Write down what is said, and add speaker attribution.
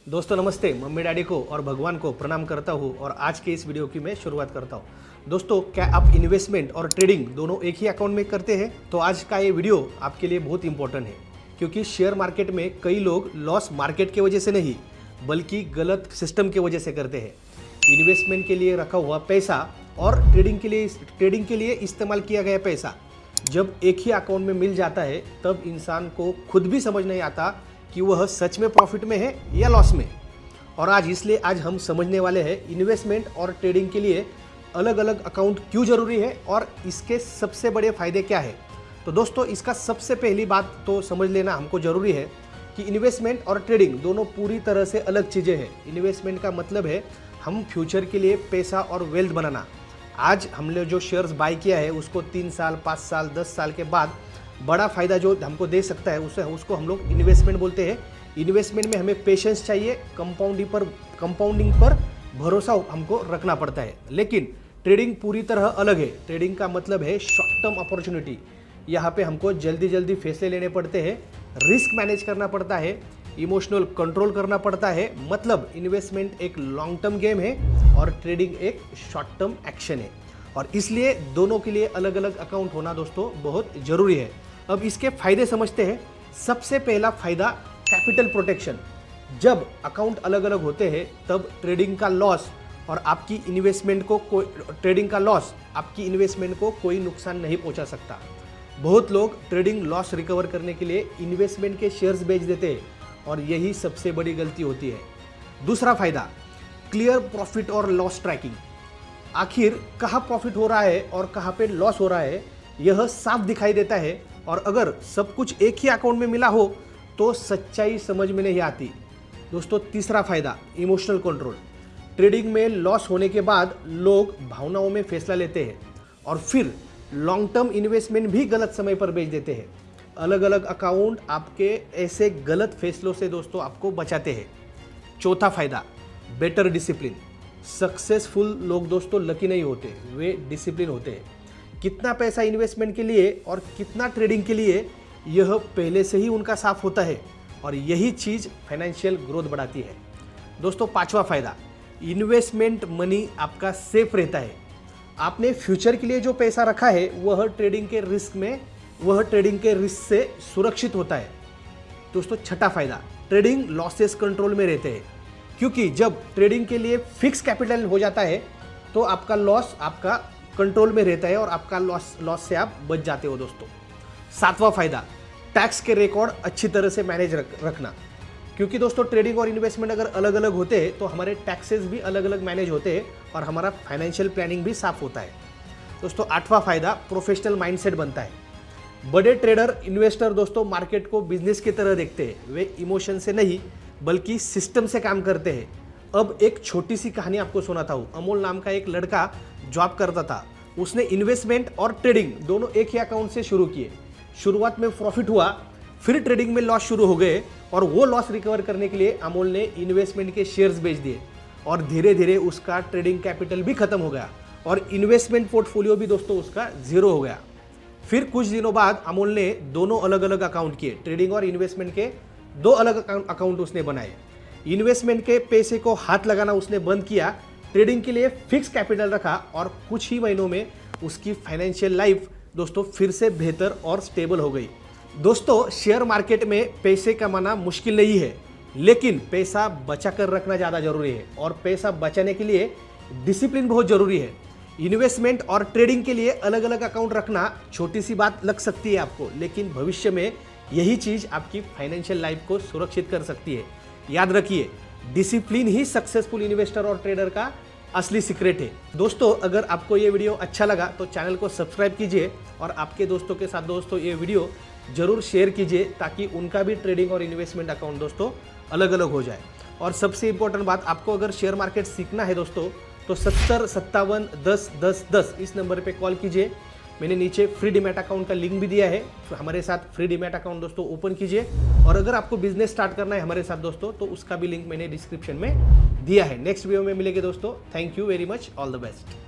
Speaker 1: दोस्तों नमस्ते, mummy daddy को और भगवान को प्रणाम करता हूँ और आज के इस वीडियो की मैं शुरुआत करता हूँ। दोस्तों, क्या आप इन्वेस्टमेंट और ट्रेडिंग दोनों एक ही अकाउंट में करते हैं? तो आज का ये वीडियो आपके लिए बहुत इंपॉर्टेंट है, क्योंकि शेयर मार्केट में कई लोग लॉस मार्केट की वजह से नहीं बल्कि गलत सिस्टम की वजह से करते हैं। इन्वेस्टमेंट के लिए रखा हुआ पैसा और ट्रेडिंग के लिए इस्तेमाल किया गया पैसा जब एक ही अकाउंट में मिल जाता है, तब इंसान को खुद भी समझ नहीं आता कि वह सच में प्रॉफिट में है या लॉस में। और आज हम समझने वाले हैं इन्वेस्टमेंट और ट्रेडिंग के लिए अलग अलग अकाउंट क्यों जरूरी है और इसके सबसे बड़े फायदे क्या है। तो दोस्तों, इसका सबसे पहली बात तो समझ लेना हमको जरूरी है कि इन्वेस्टमेंट और ट्रेडिंग दोनों पूरी तरह से अलग चीज़ें हैं। इन्वेस्टमेंट का मतलब है हम फ्यूचर के लिए पैसा और वेल्थ बनाना। आज हमने जो शेयर्स बाय किया है उसको 3 साल, 5 साल, 10 साल के बाद बड़ा फायदा जो हमको दे सकता है उसको हम लोग इन्वेस्टमेंट बोलते हैं। इन्वेस्टमेंट में हमें पेशेंस चाहिए, कंपाउंडिंग पर भरोसा हमको रखना पड़ता है। लेकिन ट्रेडिंग पूरी तरह अलग है। ट्रेडिंग का मतलब है शॉर्ट टर्म अपॉर्चुनिटी। यहाँ पे हमको जल्दी फैसले लेने पड़ते हैं, रिस्क मैनेज करना पड़ता है, इमोशनल कंट्रोल करना पड़ता है। मतलब इन्वेस्टमेंट एक लॉन्ग टर्म गेम है और ट्रेडिंग एक शॉर्ट टर्म एक्शन है, और इसलिए दोनों के लिए अलग अलग अकाउंट होना दोस्तों बहुत जरूरी है। अब इसके फायदे समझते हैं। सबसे पहला फायदा, कैपिटल प्रोटेक्शन। जब अकाउंट अलग अलग होते हैं तब ट्रेडिंग का लॉस आपकी इन्वेस्टमेंट को कोई नुकसान नहीं पहुंचा सकता। बहुत लोग ट्रेडिंग लॉस रिकवर करने के लिए इन्वेस्टमेंट के शेयर्स बेच देते हैं और यही सबसे बड़ी गलती होती है। दूसरा फायदा, क्लियर प्रॉफिट और लॉस ट्रैकिंग। आखिर कहाँ प्रॉफिट हो रहा है और कहाँ पे लॉस हो रहा है यह साफ दिखाई देता है, और अगर सब कुछ एक ही अकाउंट में मिला हो तो सच्चाई समझ में नहीं आती। दोस्तों, तीसरा फायदा, इमोशनल कंट्रोल। ट्रेडिंग में लॉस होने के बाद लोग भावनाओं में फैसला लेते हैं और फिर लॉन्ग टर्म इन्वेस्टमेंट भी गलत समय पर बेच देते हैं। अलग अलग अकाउंट आपके ऐसे गलत फैसलों से दोस्तों आपको बचाते हैं। चौथा फायदा, बेटर डिसिप्लिन। सक्सेसफुल लोग दोस्तों लकी नहीं होते, वे डिसिप्लिन होते हैं। कितना पैसा इन्वेस्टमेंट के लिए और कितना ट्रेडिंग के लिए, यह पहले से ही उनका साफ होता है, और यही चीज़ फाइनेंशियल ग्रोथ बढ़ाती है। दोस्तों, पांचवा फायदा, इन्वेस्टमेंट मनी आपका सेफ रहता है। आपने फ्यूचर के लिए जो पैसा रखा है वह ट्रेडिंग के रिस्क से सुरक्षित होता है। दोस्तों, छठा फायदा, ट्रेडिंग लॉसेस कंट्रोल में रहते हैं, क्योंकि जब ट्रेडिंग के लिए फिक्स कैपिटल हो जाता है तो आपका लॉस आपका कंट्रोल में रहता है और आपका लॉस से आप बच जाते हो। दोस्तों, सातवां फायदा, टैक्स के रिकॉर्ड अच्छी तरह से मैनेज रखना। क्योंकि दोस्तों, ट्रेडिंग और इन्वेस्टमेंट अगर अलग अलग होते हैं तो हमारे टैक्सेस भी अलग अलग मैनेज होते हैं और हमारा फाइनेंशियल प्लानिंग भी साफ होता है। दोस्तों, आठवां फायदा, प्रोफेशनल माइंडसेट बनता है। बड़े ट्रेडर, इन्वेस्टर दोस्तों मार्केट को बिजनेस की तरह देखते हैं। वे इमोशन से नहीं बल्कि सिस्टम से काम करते हैं। अब एक छोटी सी कहानी आपको सुनाता हूँ। अमोल नाम का एक लड़का जॉब करता था। उसने इन्वेस्टमेंट और ट्रेडिंग दोनों एक ही अकाउंट से शुरू किए। शुरुआत में प्रॉफिट हुआ, फिर ट्रेडिंग में लॉस शुरू हो गए, और वो लॉस रिकवर करने के लिए अमोल ने इन्वेस्टमेंट के शेयर्स बेच दिए, और धीरे धीरे उसका ट्रेडिंग कैपिटल भी खत्म हो गया और इन्वेस्टमेंट पोर्टफोलियो भी दोस्तों उसका जीरो हो गया। फिर कुछ दिनों बाद अमोल ने दोनों अलग अलग अकाउंट किए। ट्रेडिंग और इन्वेस्टमेंट के दो अलग अकाउंट उसने बनाए। इन्वेस्टमेंट के पैसे को हाथ लगाना उसने बंद किया, ट्रेडिंग के लिए फिक्स कैपिटल रखा, और कुछ ही महीनों में उसकी फाइनेंशियल लाइफ दोस्तों फिर से बेहतर और स्टेबल हो गई। दोस्तों, शेयर मार्केट में पैसे कमाना मुश्किल नहीं है, लेकिन पैसा बचा कर रखना ज़्यादा जरूरी है, और पैसा बचाने के लिए डिसिप्लिन बहुत जरूरी है। इन्वेस्टमेंट और ट्रेडिंग के लिए अलग अलग अकाउंट रखना छोटी सी बात लग सकती है आपको, लेकिन भविष्य में यही चीज़ आपकी फाइनेंशियल लाइफ को सुरक्षित कर सकती है। याद रखिए, डिसिप्लिन ही सक्सेसफुल इन्वेस्टर और ट्रेडर का असली सीक्रेट है। दोस्तों, अगर आपको ये वीडियो अच्छा लगा तो चैनल को सब्सक्राइब कीजिए और आपके दोस्तों के साथ दोस्तों ये वीडियो जरूर शेयर कीजिए, ताकि उनका भी ट्रेडिंग और इन्वेस्टमेंट अकाउंट दोस्तों अलग अलग हो जाए। और सबसे इंपॉर्टेंट बात, आपको अगर शेयर मार्केट सीखना है दोस्तों तो 70 57 10 10 10 इस नंबर पे कॉल कीजिए। मैंने नीचे फ्री डीमैट अकाउंट का लिंक भी दिया है, हमारे साथ फ्री डीमैट अकाउंट दोस्तों ओपन कीजिए। और अगर आपको बिजनेस स्टार्ट करना है हमारे साथ दोस्तों तो उसका भी लिंक मैंने डिस्क्रिप्शन में दिया है। नेक्स्ट वीडियो में मिलेंगे दोस्तों। Thank you very much, all the best.